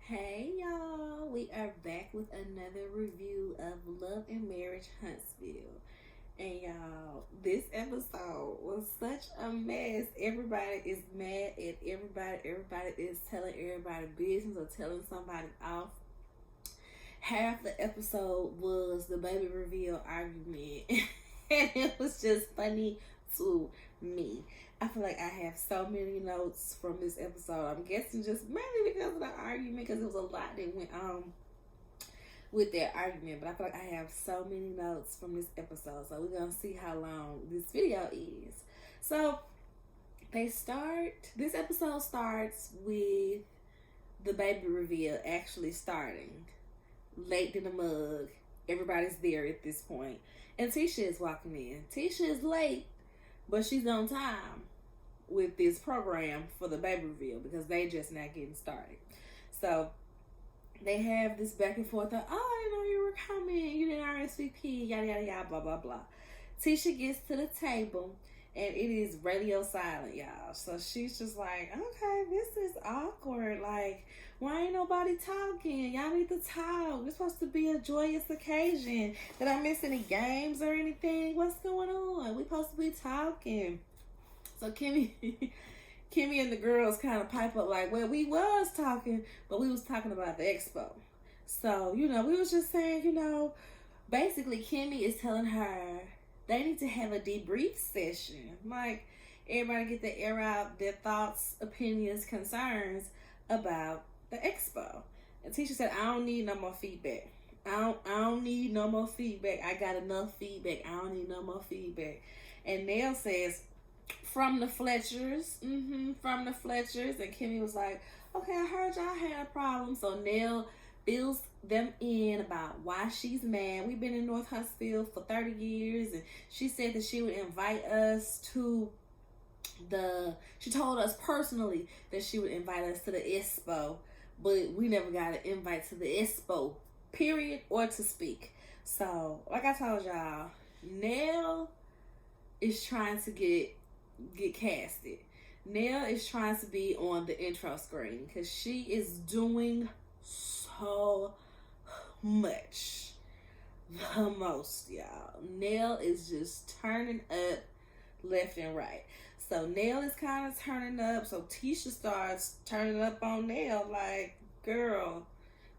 Hey y'all, we are back with another review of Love and Marriage Huntsville. And y'all, this episode was such a mess. Everybody is mad at everybody. Everybody is telling everybody business or telling somebody off. Half the episode was the baby reveal argument. And it was just funny to me. I feel like I have so many notes from this episode. I'm guessing just mainly because of the argument, because it was a lot that went on with that argument. But I feel like I have so many notes from this episode. So we're gonna see how long this video is. So this episode starts with the baby reveal actually starting. Late in the mug. Everybody's there at this point. And Tisha is walking in. Tisha is late, but she's on time with this program for the baby reveal because they just not getting started. So they have this back and forth of, oh, I didn't know you were coming. You didn't RSVP, yada, yada, yada, blah, blah, blah. Tisha gets to the table and it is radio silent, y'all. So she's just like, okay, this is awkward. Like, why ain't nobody talking? Y'all need to talk. It's supposed to be a joyous occasion. Did I miss any games or anything? What's going on? We supposed to be talking. So Kimmy and the girls kind of pipe up like, well, we was talking, but we was talking about the expo. So, we was just saying, basically Kimmy is telling her they need to have a debrief session. Like, everybody get to air out their thoughts, opinions, concerns about the expo. And Tisha said, I don't need no more feedback. I don't need no more feedback. I got enough feedback. I don't need no more feedback. And Nell says, from the Fletchers. From the Fletchers. And Kimmy was like, okay, I heard y'all had a problem. So Nell fills them in about why she's mad. We've been in North Huntsville for 30 years. And she said that she would invite us to she told us personally that she would invite us to the expo, but we never got an invite to the expo, period, or to speak. So, like I told y'all, Nell is trying to get casted. Nell is trying to be on the intro screen because she is doing so much. The most, y'all. Nell is just turning up left and right. So Nell is kind of turning up. So Tisha starts turning up on Nell like, girl,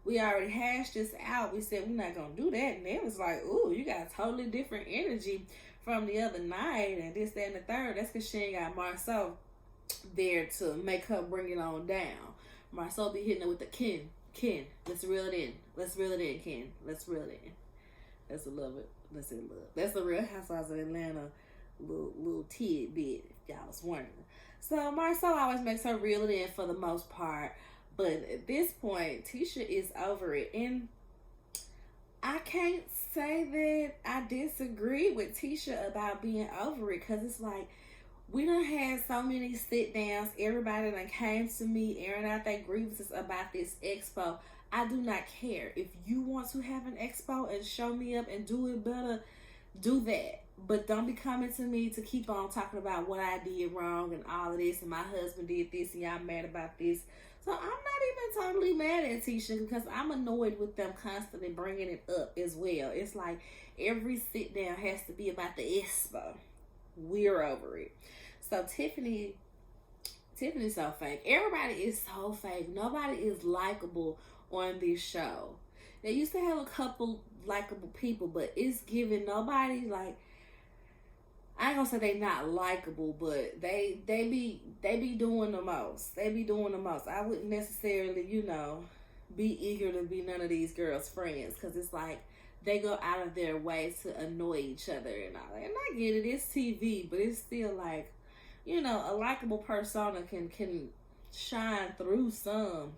we already hashed this out. We said we're not going to do that. And Nell was like, ooh, you got totally different energy from the other night and this, that, and the third. That's because she ain't got Marsau there to make her bring it on down. Marsau be hitting her with the Ken, let's reel it in. Let's reel it in, Ken. Let's reel it in. That's a love it. That's it, love. That's the Real Housewives of Atlanta little tidbit, if y'all was wondering. So Marsau always makes her reel it in for the most part. But at this point, Tisha is over it. And I can't say that I disagree with Tisha about being over it, because it's like, we done had so many sit downs. Everybody done came to me airing out their grievances about this expo. I do not care. If you want to have an expo and show me up and do it better, do that. But don't be coming to me to keep on talking about what I did wrong and all of this, and my husband did this and y'all mad about this. So I'm not even totally mad at Tisha, because I'm annoyed with them constantly bringing it up as well. It's like every sit down has to be about the expo. We're over it. So Tiffany's so fake. Everybody is so fake. Nobody is likable on this show. They used to have a couple likable people, but it's giving nobody, like, I ain't gonna say they not likable, but they be doing the most. They be doing the most. I wouldn't necessarily, be eager to be none of these girls' friends, because it's like they go out of their way to annoy each other and all that. And I get it, it's TV, but it's still like, a likable persona can shine through some.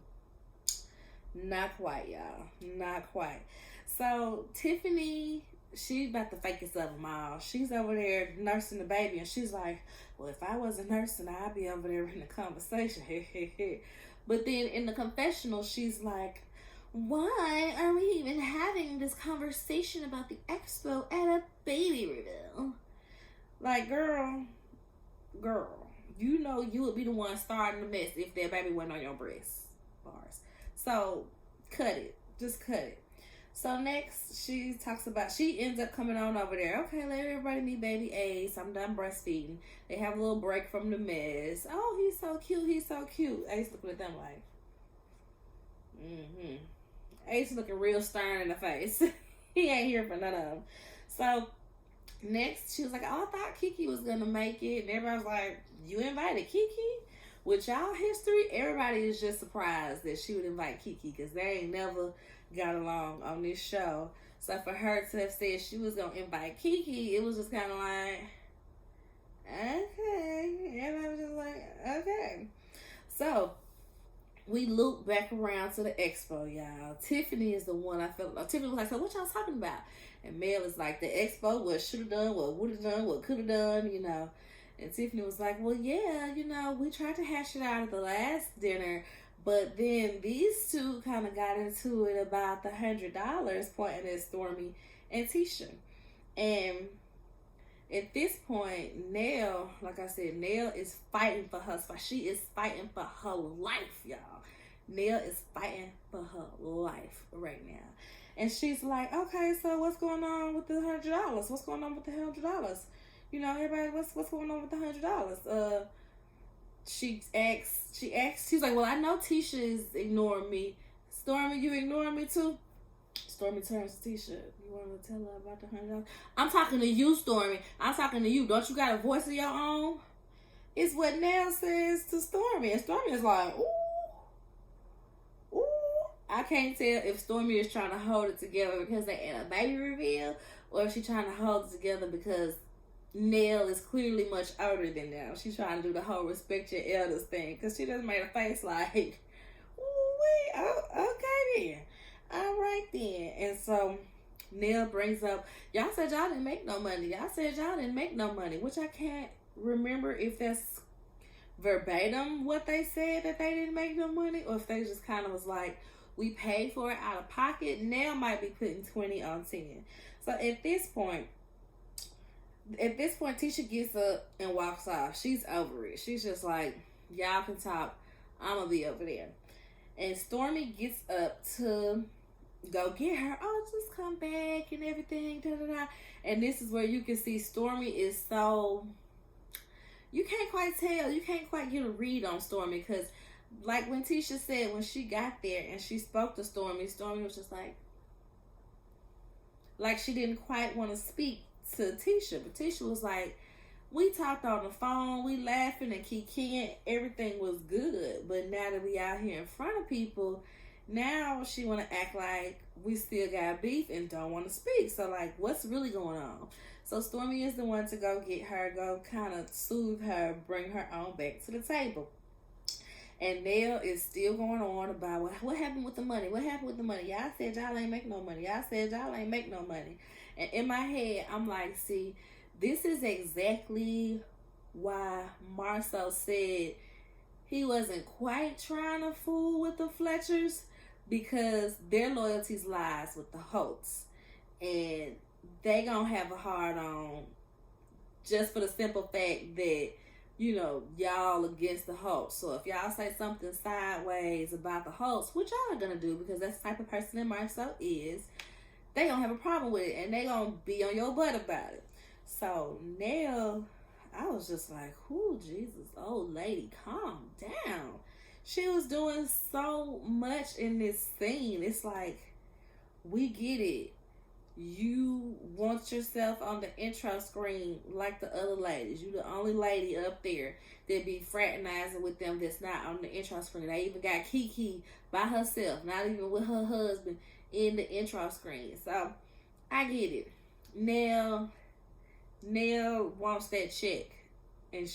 Not quite, y'all. Not quite. So Tiffany, she's about the fakest of them all. She's over there nursing the baby, and she's like, well, if I wasn't nursing, I'd be over there in the conversation. But then in the confessional, she's like, why are we even having this conversation about the expo at a baby reveal? Like, girl, you would be the one starting the mess if that baby wasn't on your breast. Bars. So cut it. Just cut it. So next, she talks about, she ends up coming on over there. Okay, let everybody meet baby Ace. I'm done breastfeeding. They have a little break from the mess. Oh, he's so cute. He's so cute. Ace looking at them like, Ace looking real stern in the face. He ain't here for none of them. So next, she was like, oh, I thought Kiki was going to make it. And everybody was like, you invited Kiki? With y'all history, everybody is just surprised that she would invite Kiki because they ain't never got along on this show. So for her to have said she was going to invite Kiki, it was just kind of like, okay. Everybody was just like, okay. So we loop back around to the expo, y'all. Tiffany is the one I felt like. Tiffany was like, so what y'all talking about? And Mel is like, the expo, what should have done, what would have done, what could have done, you know. And Tiffany was like, well, yeah, you know, we tried to hash it out at the last dinner, but then these two kind of got into it about the $100, pointing at Stormy and Tisha. And at this point, Nell, like I said, Nell is fighting for her spot. She is fighting for her life, y'all. Nell is fighting for her life right now. And she's like, okay, so what's going on with the $100? What's going on with the $100? You know, everybody, what's going on with the $100? She asks, she's like, well, I know Tisha is ignoring me. Stormy, you ignoring me too? Stormy turns to Tisha. You want to tell her about the $100? I'm talking to you, Stormy. I'm talking to you. Don't you got a voice of your own? It's what Nell says to Stormy. And Stormy is like, ooh. I can't tell if Stormy is trying to hold it together because they had a baby reveal, or if she's trying to hold it together because Nell is clearly much older than them. She's trying to do the whole respect your elders thing because she just made a face like, ooh, okay then. All right then. And so Nell brings up, y'all said y'all didn't make no money. Y'all said y'all didn't make no money, which I can't remember if that's verbatim what they said, that they didn't make no money, or if they just kind of was like, we paid for it out of pocket. Nell might be putting 20 on 10. So at this point, Tisha gets up and walks off. She's over it. She's just like, y'all can talk. I'm going to be over there. And Stormy gets up to go get her. Oh, just come back and everything. Da, da, da. And this is where you can see Stormy is so... You can't quite tell. You can't quite get a read on Stormy because, like when Tisha said when she got there and she spoke to Stormy, Stormy was just like she didn't quite want to speak to Tisha, but Tisha was like, we talked on the phone, we laughing and kikiing, everything was good, but now that we out here in front of people, now she want to act like we still got beef and don't want to speak. So like, what's really going on? So Stormy is the one to go get her, go kind of soothe her, bring her on back to the table. And Nell is still going on about what happened with the money. What happened with the money? Y'all said y'all ain't make no money. Y'all said y'all ain't make no money. And in my head, I'm like, see, this is exactly why Marsau said he wasn't quite trying to fool with the Fletchers, because their loyalties lies with the Holtz. And they gonna have a hard on just for the simple fact that, you know, y'all against the Holtz. So if y'all say something sideways about the Holtz, which y'all are gonna do because that's the type of person that Marsau is, they gonna have a problem with it and they gonna be on your butt about it. So Nell, I was just like, "Ooh, Jesus, old lady, calm down." She was doing so much in this scene. It's like, we get it. You want yourself on the intro screen like the other ladies. You the only lady up there that be fraternizing with them that's not on the intro screen. They even got Kiki by herself, not even with her husband in the intro screen. So I get it. Nell wants that check. And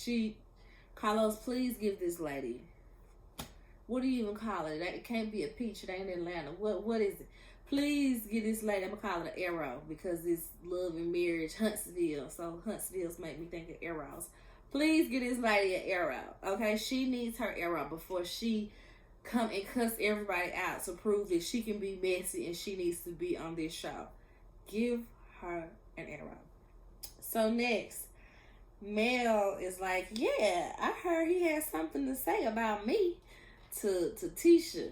Carlos, please give this lady, what do you even call it? It can't be a peach. It ain't Atlanta. What is it? Please give this lady, I'm going to call it an arrow because it's love and marriage, Huntsville. So Huntsville's make me think of arrows. Please give this lady an arrow, okay? She needs her arrow before she come and cuss everybody out to prove that she can be messy and she needs to be on this show. Give her an arrow. So next, Mel is like, yeah, I heard he had something to say about me to Tisha.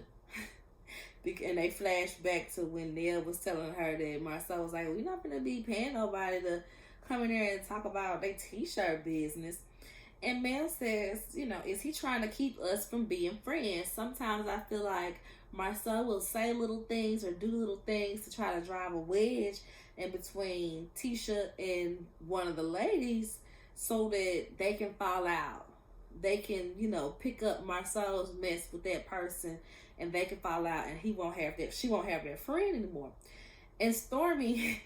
And they flash back to when Nell was telling her that Marsau was like, we're not going to be paying nobody to come in there and talk about their t-shirt business. And Mel says, is he trying to keep us from being friends? Sometimes I feel like Marsau will say little things or do little things to try to drive a wedge in between Tisha and one of the ladies so that they can fall out. They can, pick up Marsau's mess with that person and they can fall out and she won't have that friend anymore. And Stormy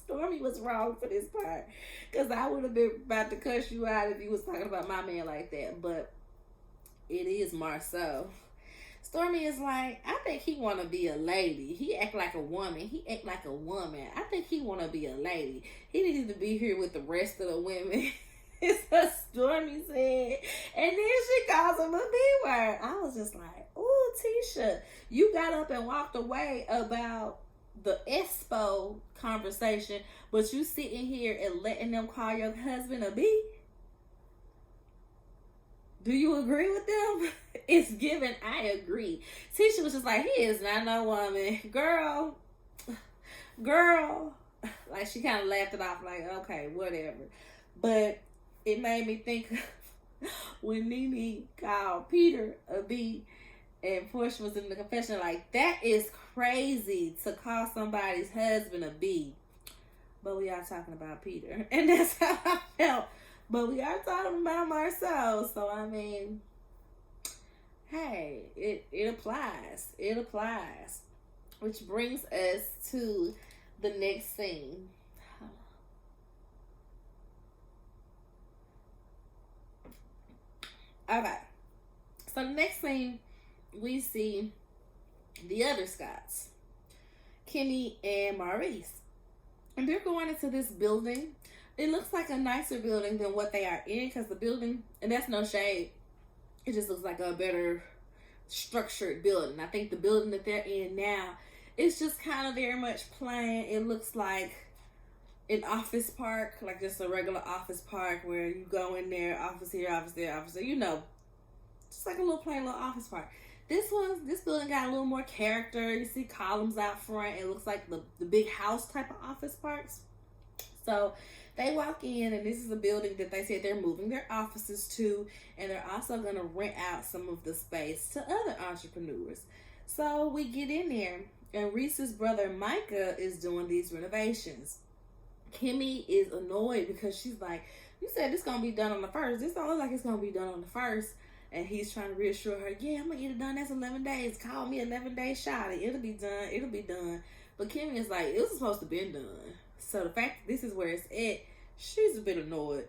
was wrong for this part, because I would have been about to cuss you out if you was talking about my man like that. But it is Marsau. Stormy is like, I think he want to be a lady. He act like a woman. I think he want to be a lady. He needs to be here with the rest of the women. It's what Stormy said. And then she calls him a B-word. I was just like, ooh, Tisha, you got up and walked away about the Expo conversation, but you sitting here and letting them call your husband a B? Do you agree with them? It's given, I agree. Tisha was just like, he is not no woman. Girl. Like, she kind of laughed it off like, okay, whatever. But it made me think when Nene called Peter a B and Portia was in the confession, like, that is crazy to call somebody's husband a B. But we are talking about Peter. And that's how I felt. But we are talking about Marsau. So, I mean, hey, it applies. It applies. Which brings us to the next scene. Okay. So, the next scene, we see the other Scotts, Kimmy and Maurice. And they're going into this building. It looks like a nicer building than what they are in, because the building, and that's no shade, it just looks like a better structured building. I think the building that they're in now is just kind of very much plain. It looks like an office park, like just a regular office park where you go in there, office here, office there, office there, just like a little plain little office park. This building got a little more character. You see columns out front. It looks like the big house type of office parks. So they walk in, and this is a building that they said they're moving their offices to, and they're also going to rent out some of the space to other entrepreneurs. So we get in there, and Reese's brother Micah is doing these renovations. Kimmy is annoyed because she's like, you said this going to be done on the 1st. This don't look like it's going to be done on the 1st. And he's trying to reassure her, yeah, I'm going to get it done. That's 11 days. Call me 11 days shy. It'll be done. It'll be done. But Kimmy is like, it was supposed to be done. So the fact that this is where it's at, she's a bit annoyed.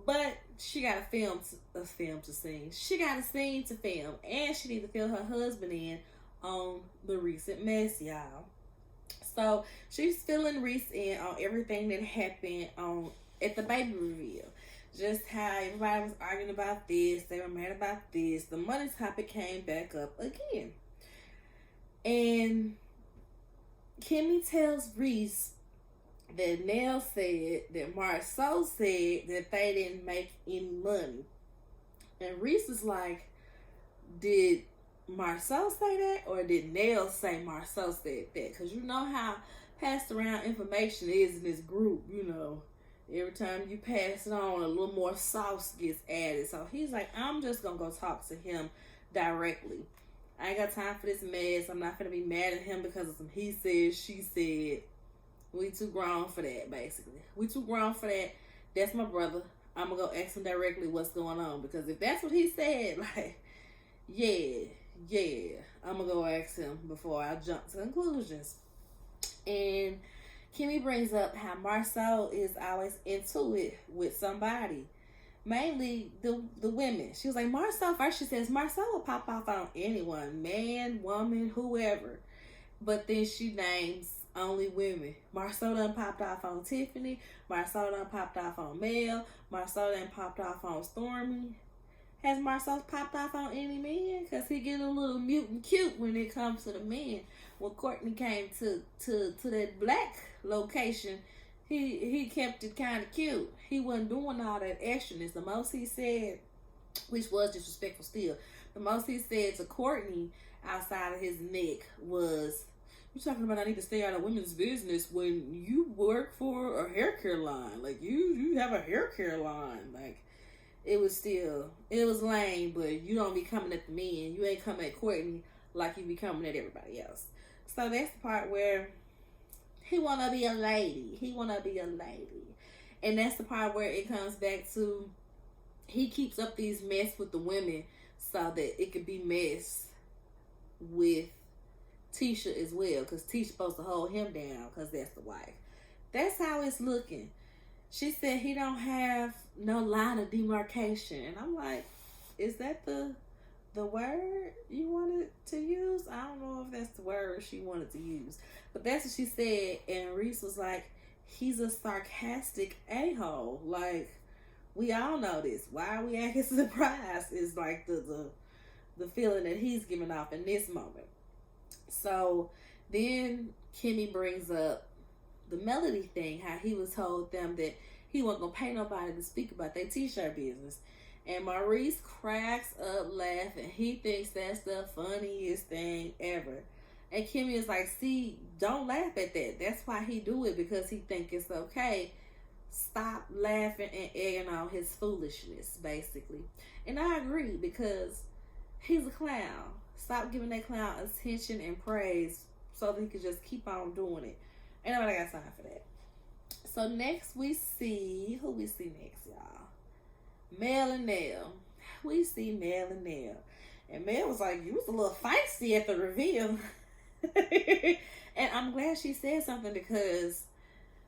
But she got a film to sing. She got a scene to film. And she needs to fill her husband in on the recent mess, y'all. So she's filling Reese in on everything that happened at the baby reveal. Just how everybody was arguing about this. They were mad about this. The money topic came back up again. And Kimmy tells Reese that Nell said that Marsau said that they didn't make any money. And Reese is like, did Marsau say that, or did Nell say Marsau said that? Because you know how passed around information is in this group, Every time you pass it on, a little more sauce gets added. So he's like, I'm just going to go talk to him directly. I ain't got time for this mess. I'm not going to be mad at him because of some he said, she said. We too grown for that, basically. We too grown for that. That's my brother. I'm going to go ask him directly what's going on. Because if that's what he said, like, yeah, I'm going to go ask him before I jump to conclusions. And Kimmy brings up how Marsau is always into it with somebody. Mainly the women. She was like, Marsau, first she says, Marsau will pop off on anyone. Man, woman, whoever. But then she names only women. Marsau done popped off on Tiffany. Marsau done popped off on Mel. Marsau done popped off on Stormy. Has Marsau popped off on any man? Because he get a little mutant cute when it comes to the men. When Courtney came to that black location, he kept it kind of cute. He wasn't doing all that extraness. The most he said, which was disrespectful still, the most he said to Courtney outside of his neck was, "You talking about I need to stay out of women's business when you work for a hair care line? Like you have a hair care line." Like it was lame, but you don't be coming at the men. You ain't coming at Courtney like you be coming at everybody else. So that's the part where he wanna be a lady. He wanna be a lady. And that's the part where it comes back to he keeps up these mess with the women so that it could be mess with Tisha as well, because Tisha's supposed to hold him down because that's the wife. That's how it's looking. She said he don't have no line of demarcation. And I'm like, is that the word you wanted to use? I don't know if that's the word she wanted to use. But that's what she said. And Reese was like, he's a sarcastic a-hole. Like, we all know this. Why are we acting surprised is like the feeling that he's giving off in this moment. So then Kimmy brings up the Melody thing, how he was told them that he wasn't gonna pay nobody to speak about their t-shirt business. And Maurice cracks up laughing. He thinks that's the funniest thing ever. And Kimmy is like, see, don't laugh at that. That's why he do it, because he think it's okay. Stop laughing and egging on his foolishness, basically. And I agree, because he's a clown. Stop giving that clown attention and praise so that he can just keep on doing it. Ain't nobody got time for that. So next we see, who we see next, y'all? Mel and Nell. We see Mel and Nell. And Mel was like, you was a little feisty at the reveal. And I'm glad she said something, because,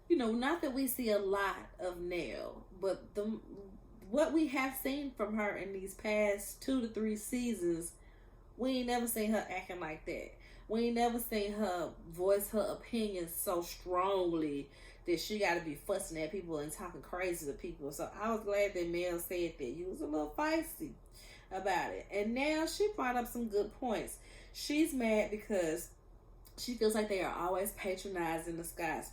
you know, not that we see a lot of Nell, but what we have seen from her in these past 2 to 3 seasons, we ain't never seen her acting like that. We ain't never seen her voice her opinions so strongly that she got to be fussing at people and talking crazy to people. So I was glad that Mel said that. You was a little feisty about it. And now she brought up some good points. She's mad because she feels like they are always patronizing the Scots.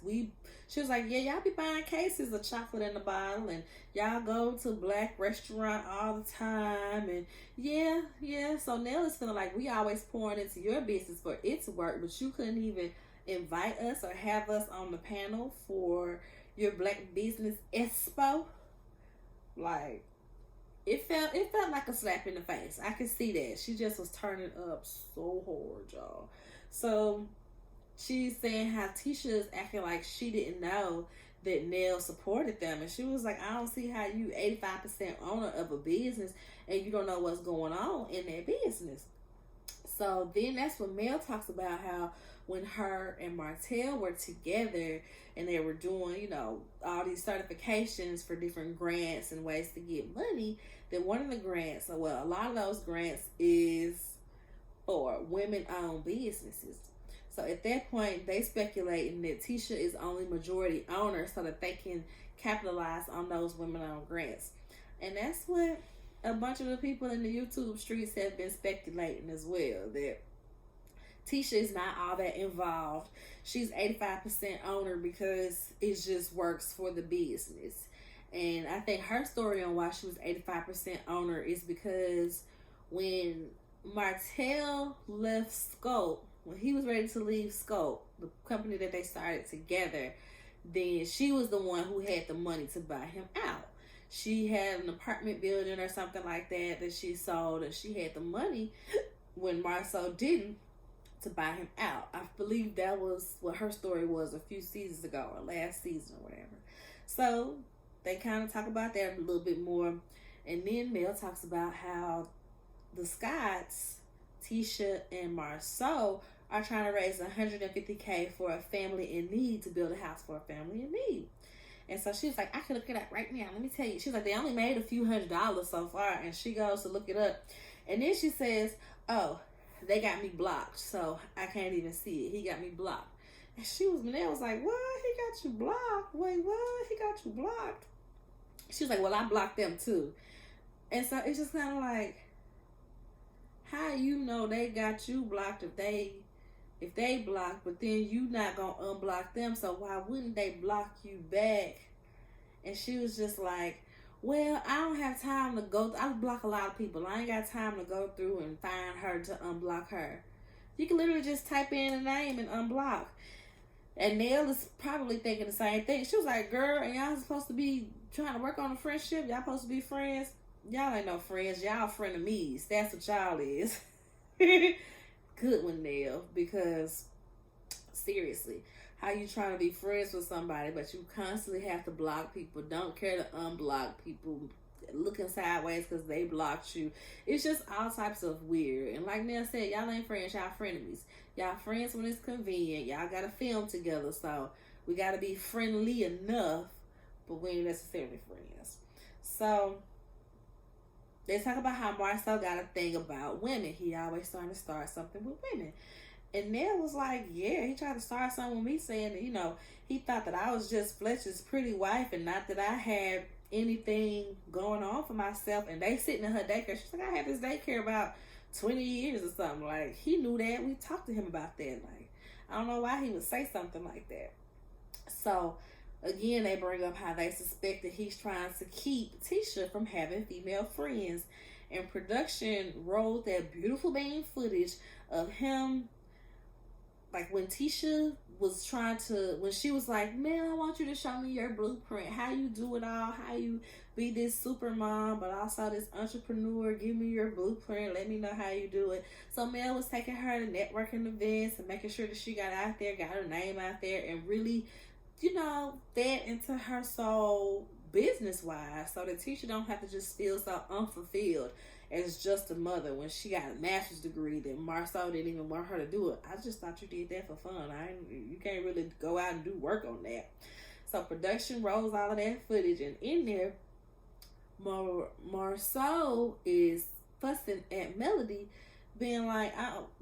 She was like, yeah, y'all be buying cases of chocolate in the bottle, and y'all go to black restaurant all the time, and yeah. So Nell is feeling like we always pouring into your business for its work, but you couldn't even invite us or have us on the panel for your Black Business Expo. Like, it felt like a slap in the face. I could see that. She just was turning up so hard, y'all. So she's saying how Tisha is acting like she didn't know that Nell supported them. And she was like, I don't see how you 85% owner of a business and you don't know what's going on in that business. So then that's when Mel talks about how when her and Martell were together and they were doing, you know, all these certifications for different grants and ways to get money, that one of the grants, a lot of those grants is for women-owned businesses. So at that point, they speculating that Tisha is only majority owner so that they can capitalize on those women-owned grants. And that's what a bunch of the people in the YouTube streets have been speculating as well, that Tisha is not all that involved. She's 85% owner because it just works for the business. And I think her story on why she was 85% owner is because when Martell left Scope, when he was ready to leave Scope, the company that they started together, then she was the one who had the money to buy him out. She had an apartment building or something like that she sold, and she had the money when Marsau didn't to buy him out. I believe that was what her story was a few seasons ago, or last season or whatever. So they kind of talk about that a little bit more. And then Mel talks about how the Scotts, Tisha and Marsau, are trying to raise $150K for a family in need, to build a house for a family in need. And so she was like, I can look it up right now. Let me tell you. She's like, they only made a few $100s so far. And she goes to look it up. And then she says, oh, they got me blocked, so I can't even see it. He got me blocked. And Manel was like, what? He got you blocked? Wait, what? He got you blocked? She was like, well, I blocked them too. And so it's just kind of like, how you know they got you blocked if they blocked, but then you not gonna unblock them, so why wouldn't they block you back? And she was just like, well, I don't have time to go. I block a lot of people. I ain't got time to go through and find her to unblock her. You can literally just type in a name and unblock. And Nell is probably thinking the same thing. She was like, girl, and y'all supposed to be trying to work on a friendship? Y'all supposed to be friends? Y'all ain't no friends. Y'all frenemies. That's what y'all is. Good one, Nell. Because, seriously, how you trying to be friends with somebody, but you constantly have to block people, don't care to unblock people, looking sideways because they blocked you. It's just all types of weird. And like Nell said, y'all ain't friends, y'all frenemies. Y'all friends when it's convenient. Y'all gotta film together, so we gotta be friendly enough, but we ain't necessarily friends. So they talk about how Marsau got a thing about women. He always trying to start something with women. And Nell was like, yeah, he tried to start something with me, saying that, he thought that I was just Fletcher's pretty wife and not that I had anything going on for myself. And they sitting in her daycare. She's like, I had this daycare about 20 years or something. Like, he knew that. We talked to him about that. Like, I don't know why he would say something like that. So, again, they bring up how they suspect that he's trying to keep Tisha from having female friends. And production rolled that beautiful bang footage of him, like when Tisha was when she was like, man, I want you to show me your blueprint, how you do it all, how you be this super mom, but also this entrepreneur. Give me your blueprint. Let me know how you do it. So Mel was taking her to networking events and making sure that she got out there, got her name out there, and really, fed into her soul business-wise, so that Tisha don't have to just feel so unfulfilled as just a mother when she got a master's degree that Marsau didn't even want her to do it. I just thought you did that for fun. You can't really go out and do work on that. So production rolls all of that footage, and in there, Marsau is fussing at Melody, being like,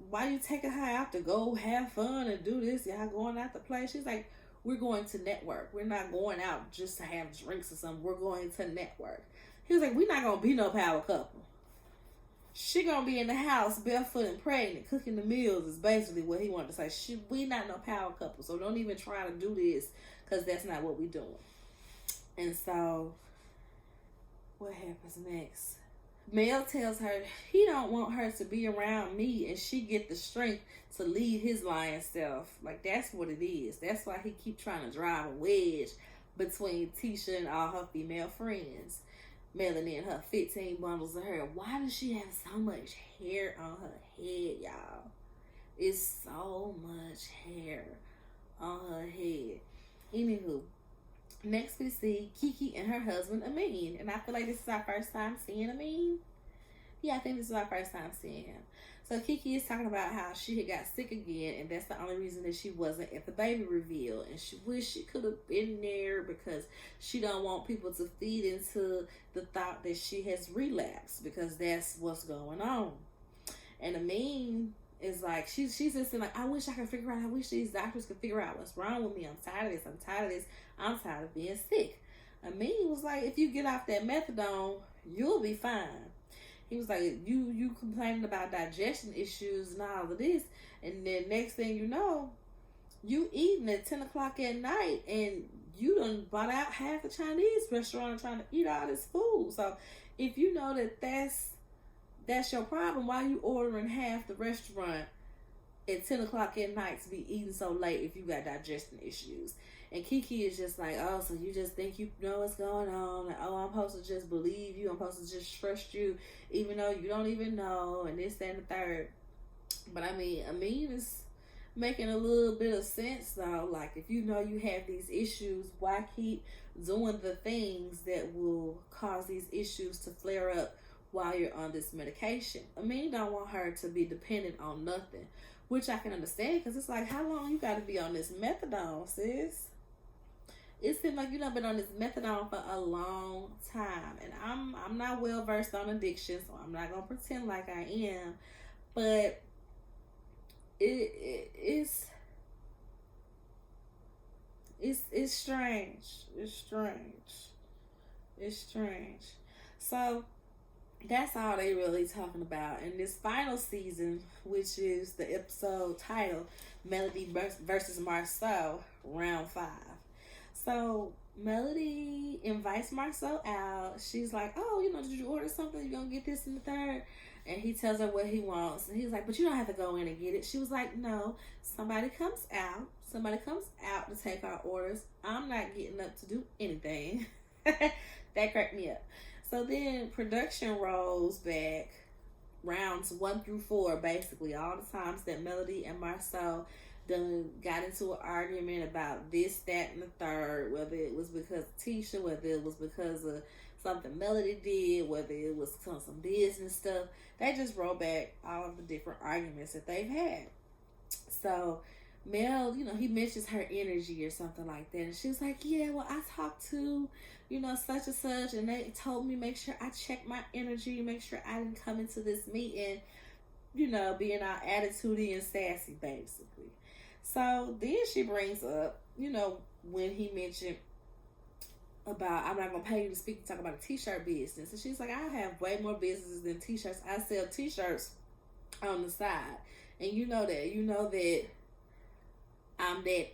why you taking her out to go have fun and do this? Y'all going out to play? She's like, we're going to network. We're not going out just to have drinks or something. We're going to network. He was like, we're not going to be no power couple. She going to be in the house barefoot and pregnant, cooking the meals is basically what he wanted to say. We not no power couple, so don't even try to do this, because that's not what we doing. And so, what happens next? Mel tells her he don't want her to be around me, and she get the strength to lead his lying self. Like, that's what it is. That's why he keep trying to drive a wedge between Tisha and all her female friends. Melanie and her 15 bundles of hair. Why does she have so much hair on her head, y'all? It's so much hair on her head. Anywho, next we see Kiki and her husband Amin. And I feel like this is our first time seeing Amin. Yeah, I think this is our first time seeing him. So Kiki is talking about how she had got sick again, and that's the only reason that she wasn't at the baby reveal. And she wished she could have been there because she don't want people to feed into the thought that she has relapsed, because that's what's going on. And Amin is like, she's just like, I wish I could figure out, I wish these doctors could figure out what's wrong with me. I'm tired of this. I'm tired of this. I'm tired of being sick. Amin was like, if you get off that methadone, you'll be fine. He was like, you complaining about digestion issues and all of this, and then next thing you know, you eating at 10 o'clock at night, and you done bought out half the Chinese restaurant trying to eat all this food. So if you know that that's your problem, why you ordering half the restaurant at 10 o'clock at night to be eating so late if you got digestion issues? And Kiki is just like, oh, so you just think you know what's going on? Like, oh, I'm supposed to just believe you. I'm supposed to just trust you, even though you don't even know, and this, that, and the third. But I mean, Amin is making a little bit of sense, though. Like, if you know you have these issues, why keep doing the things that will cause these issues to flare up while you're on this medication? Amin don't want her to be dependent on nothing, which I can understand, because it's like, how long you got to be on this methadone, sis? It seems like you've been on this methadone for a long time. And I'm not well versed on addiction, so I'm not gonna pretend like I am. But it's strange. It's strange. So that's all they really talking about in this final season, which is the episode title Melody versus Marsau, round 5. So Melody invites Marsau out. She's like, oh, did you order something? You gonna get this and the third? And he tells her what he wants. And he's like, but you don't have to go in and get it. She was like, no, somebody comes out. Somebody comes out to take our orders. I'm not getting up to do anything. That cracked me up. So then production rolls back rounds 1 through 4, basically all the times that Melody and Marsau done got into an argument about this, that, and the third, whether it was because of Tisha, whether it was because of something Melody did, whether it was some business stuff. They just roll back all of the different arguments that they've had. So Mel, he mentions her energy or something like that. And she was like, yeah, well, I talked to, such and such, and they told me make sure I check my energy, make sure I didn't come into this meeting, being all attitudey and sassy, basically. So then she brings up, when he mentioned about, I'm not going to pay you to speak and talk about a t-shirt business. And she's like, I have way more businesses than t-shirts. I sell t-shirts on the side. And you know that I'm that,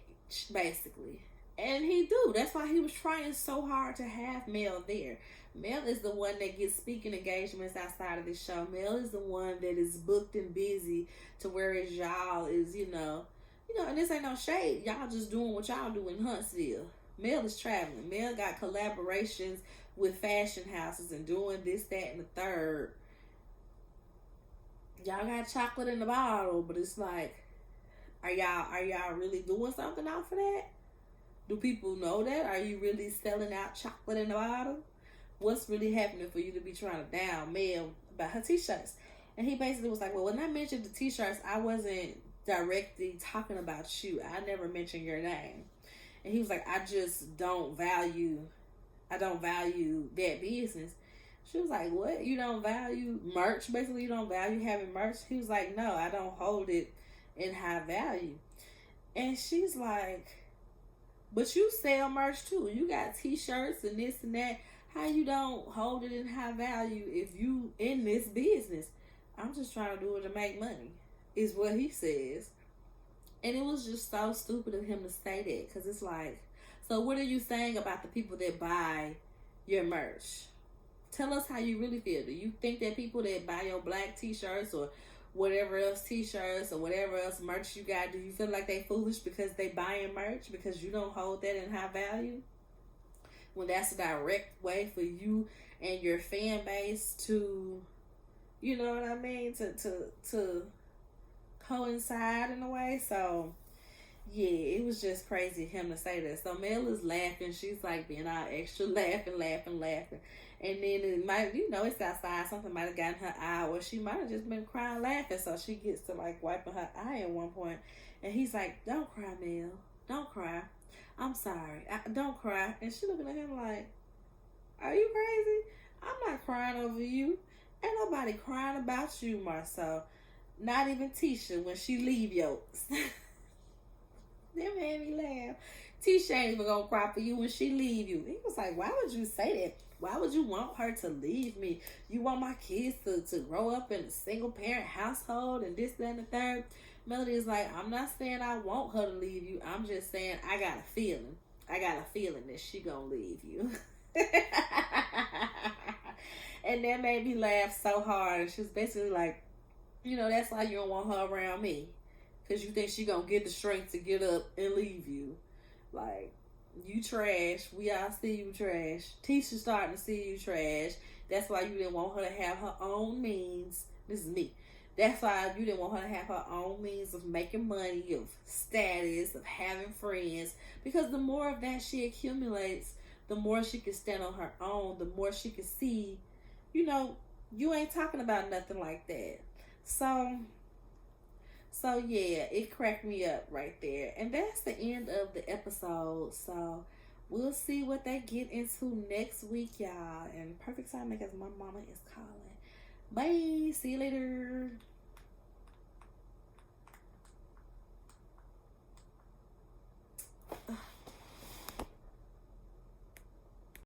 basically. And he do. That's why he was trying so hard to have Mel there. Mel is the one that gets speaking engagements outside of the show. Mel is the one that is booked and busy, to whereas y'all is, and this ain't no shade. Y'all just doing what y'all do in Huntsville. Mel is traveling. Mel got collaborations with fashion houses and doing this, that, and the third. Y'all got chocolate in the bottle, but it's like, are y'all really doing something out for that? Do people know that? Are you really selling out chocolate in the bottle? What's really happening for you to be trying to down Mel about her t-shirts? And he basically was like, well, when I mentioned the t-shirts, I wasn't directly talking about you. I never mentioned your name. And he was like, I don't value that business. She was like, what? You don't value merch? Basically, you don't value having merch? He was like, no, I don't hold it in high value. And she's like, but you sell merch too. You got t-shirts and this and that. How you don't hold it in high value if you in this business? I'm just trying to do it to make money, is what he says. And it was just so stupid of him to say that, because it's like, so what are you saying about the people that buy your merch? Tell us how you really feel. Do you think that people that buy your black t-shirts or whatever else t-shirts or whatever else merch you got, do you feel like they foolish because they buying merch because you don't hold that in high value? When that's a direct way for you and your fan base to, you know what I mean, to coincide in a way. So yeah, it was just crazy him to say that. So Mel is laughing. She's like being all extra, laughing. And then it might, it's outside. Something might have gotten her eye, or she might have just been crying, laughing. So she gets to like wiping her eye at one point. And he's like, don't cry, Mel. Don't cry. I'm sorry. Don't cry. And she looking at him like, are you crazy? I'm not crying over you. Ain't nobody crying about you, Marsau. Not even Tisha when she leave yours. That made me laugh. Tisha ain't even gonna cry for you when she leave you. He was like, why would you say that? Why would you want her to leave me? You want my kids to grow up in a single parent household and this, that, and the third? Melody is like, I'm not saying I want her to leave you. I'm just saying I got a feeling. I got a feeling that she gonna leave you. And that made me laugh so hard. She was basically like, that's why you don't want her around me. Because you think she gonna get the strength to get up and leave you. Like, you trash. We all see you trash. Tisha's starting to see you trash. That's why you didn't want her to have her own means. This is me. That's why you didn't want her to have her own means of making money, of status, of having friends. Because the more of that she accumulates, the more she can stand on her own, the more she can see, you ain't talking about nothing like that. So yeah, it cracked me up right there. And that's the end of the episode. So we'll see what they get into next week, y'all. And perfect timing because my mama is calling. Bye. See you later.